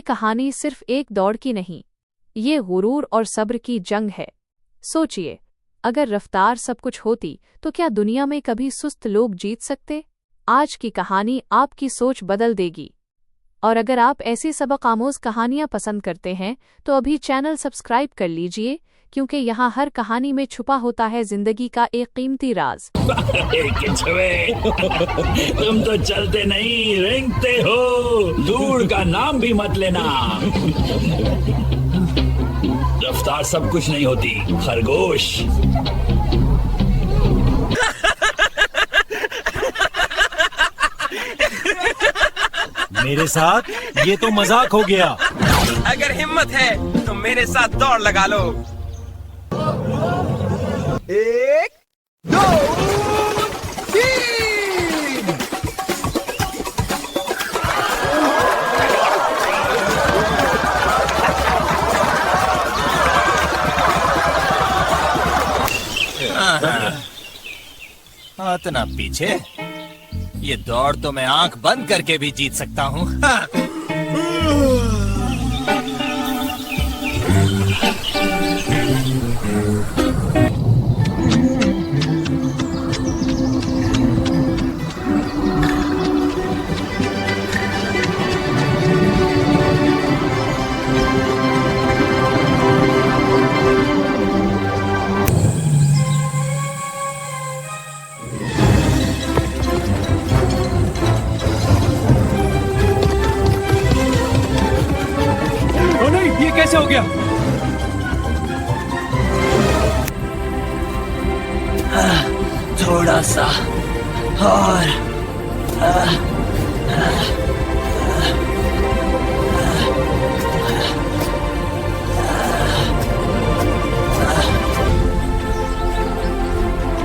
कहानी सिर्फ एक दौड़ की नहीं, ये गुरूर और सब्र की जंग है। सोचिए, अगर रफ्तार सब कुछ होती तो क्या दुनिया में कभी सुस्त लोग जीत सकते? आज की कहानी आपकी सोच बदल देगी। और अगर आप ऐसी सबक आमोज कहानियां पसंद करते हैं तो अभी चैनल सब्सक्राइब कर लीजिए, क्योंकि यहाँ हर कहानी में छुपा होता है जिंदगी का एक कीमती राज। तुम तो चलते नहीं रेंगते हो, दूर का नाम भी मत लेना। रफ्तार सब कुछ नहीं होती, खरगोश। मेरे साथ ये तो मजाक हो गया। अगर हिम्मत है तो मेरे साथ दौड़ लगा लो। 1, 2, 3। हाथ ना पीछे, ये दौड़ तो मैं आंख बंद करके भी जीत सकता हूँ। ये कैसे हो गया? थोड़ा सा और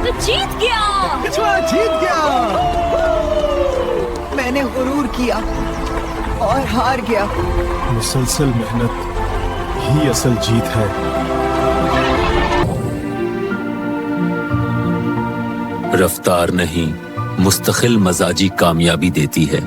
तो जीत गया। कछुआ जीत गया। मैंने गुरूर किया और हार गया। मुसलसल मेहनत ही असल जीत है। रफ्तार नहीं, मुस्तकिल मजाजी कामयाबी देती है।